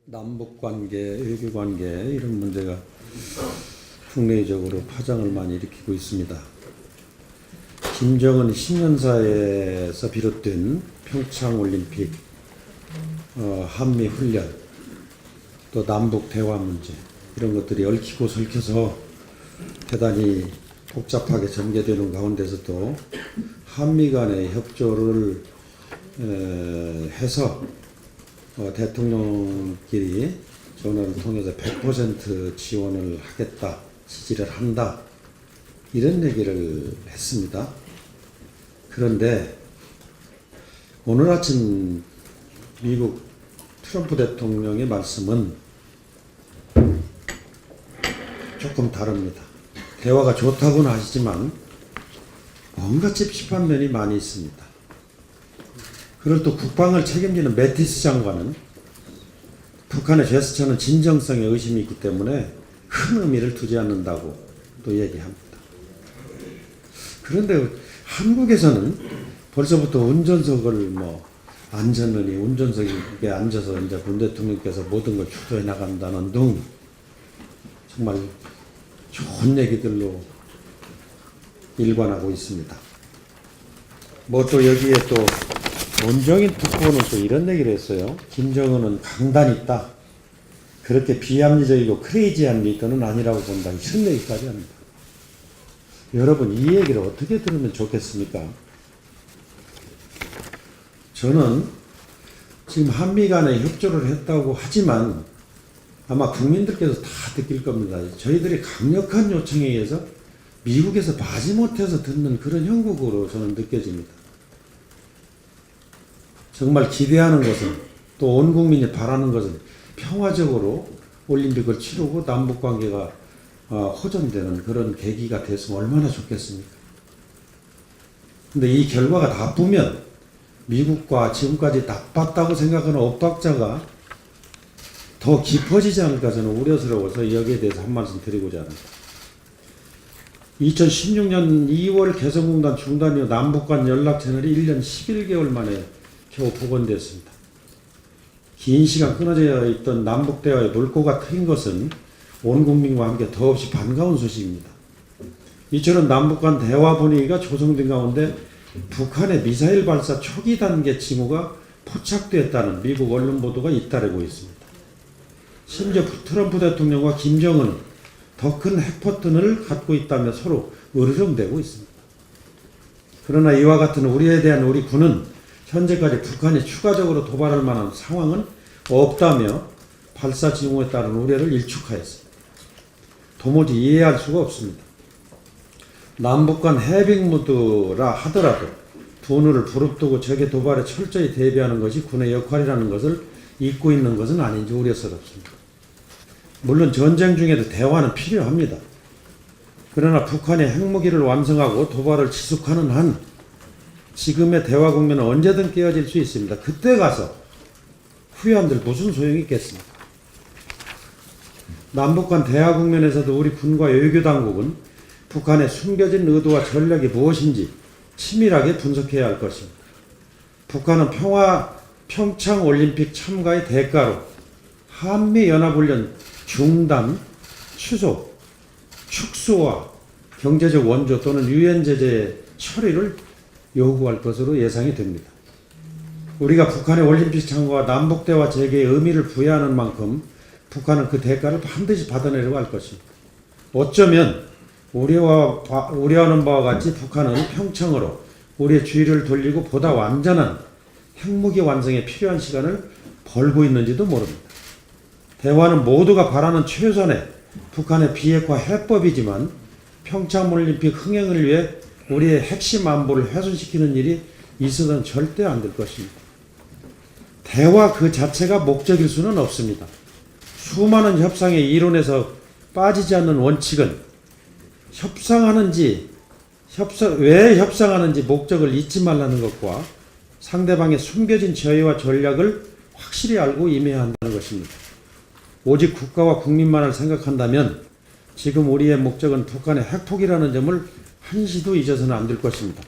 남북관계, 외교관계 이런 문제가 국내적으로 파장을 많이 일으키고 있습니다. 김정은 신년사에서 비롯된 평창올림픽, 한미훈련, 또 남북대화 문제 이런 것들이 얽히고 설켜서 대단히 복잡하게 전개되는 가운데서도 한미 간의 협조를 해서 대통령끼리 전화를 통해서 100% 지원을 하겠다, 지지를 한다 이런 얘기를 했습니다. 그런데 오늘 아침 미국 트럼프 대통령의 말씀은 조금 다릅니다. 대화가 좋다고는 하시지만 뭔가 찝찝한 면이 많이 있습니다. 그걸 또 국방을 책임지는 매티스 장관은 북한의 제스처는 진정성에 의심이 있기 때문에 큰 의미를 두지 않는다고 또 얘기합니다. 그런데 한국에서는 벌써부터 운전석을 안전운이 운전석에 앉아서 이제 문 대통령께서 모든 걸 주도해 나간다는 등 정말 좋은 얘기들로 일관하고 있습니다. 또 여기에 또 원정인 특보는 또 이런 얘기를 했어요. 김정은은 강단 있다. 그렇게 비합리적이고 크레이지한 리더는 아니라고 본다. 이런 얘기까지 합니다. 여러분 이 얘기를 어떻게 들으면 좋겠습니까? 저는 지금 한미 간에 협조를 했다고 하지만 아마 국민들께서 다 느낄 겁니다. 저희들이 강력한 요청에 의해서 미국에서 마지못해서 듣는 그런 형국으로 저는 느껴집니다. 정말 기대하는 것은 또 온 국민이 바라는 것은 평화적으로 올림픽을 치르고 남북관계가 호전되는 그런 계기가 됐으면 얼마나 좋겠습니까? 근데 이 결과가 나쁘면 미국과 지금까지 나빴다고 생각하는 엇박자가 더 깊어지지 않을까 저는 우려스러워서 여기에 대해서 한 말씀 드리고자 합니다. 2016년 2월 개성공단 중단 이후 남북 간 연락 채널이 1년 11개월 만에 겨우 복원됐습니다. 긴 시간 끊어져 있던 남북 대화의 물꼬가 트인 것은 온 국민과 함께 더없이 반가운 소식입니다. 이처럼 남북 간 대화 분위기가 조성된 가운데 북한의 미사일 발사 초기 단계 징후가 포착됐다는 미국 언론 보도가 잇따르고 있습니다. 심지어 트럼프 대통령과 김정은은 더 큰 핵포텐을 갖고 있다며 서로 으르렁대고 있습니다. 그러나 이와 같은 우리에 대한 우리 군은 현재까지 북한이 추가적으로 도발할 만한 상황은 없다며 발사 징후에 따른 우려를 일축하였습니다. 도무지 이해할 수가 없습니다. 남북 간 해빙 무드라 하더라도 분을 부릅뜨고 적의 도발에 철저히 대비하는 것이 군의 역할이라는 것을 잊고 있는 것은 아닌지 우려스럽습니다. 물론 전쟁 중에도 대화는 필요합니다. 그러나 북한이 핵무기를 완성하고 도발을 지속하는 한 지금의 대화 국면은 언제든 깨어질 수 있습니다. 그때 가서 후회한들 무슨 소용이 있겠습니까? 남북 간 대화 국면에서도 우리 군과 외교당국은 북한의 숨겨진 의도와 전략이 무엇인지 치밀하게 분석해야 할 것입니다. 북한은 평창올림픽 참가의 대가로 한미연합훈련 중단, 취소, 축소와 경제적 원조 또는 유엔 제재 처리를 요구할 것으로 예상이 됩니다. 우리가 북한의 올림픽 참가와 남북대화 재개의 의미를 부여하는 만큼 북한은 그 대가를 반드시 받아내려고 할 것입니다. 어쩌면 우려하는 바와 같이 북한은 평창으로 우리의 주의를 돌리고 보다 완전한 핵무기 완성에 필요한 시간을 벌고 있는지도 모릅니다. 대화는 모두가 바라는 최선의 북한의 비핵화 해법이지만 평창올림픽 흥행을 위해 우리의 핵심 안보를 훼손시키는 일이 있어서는 절대 안 될 것입니다. 대화 그 자체가 목적일 수는 없습니다. 수많은 협상의 이론에서 빠지지 않는 원칙은 왜 협상하는지 목적을 잊지 말라는 것과 상대방의 숨겨진 저해와 전략을 확실히 알고 임해야 한다는 것입니다. 오직 국가와 국민만을 생각한다면 지금 우리의 목적은 북한의 핵폭이라는 점을 한시도 잊어서는 안 될 것입니다.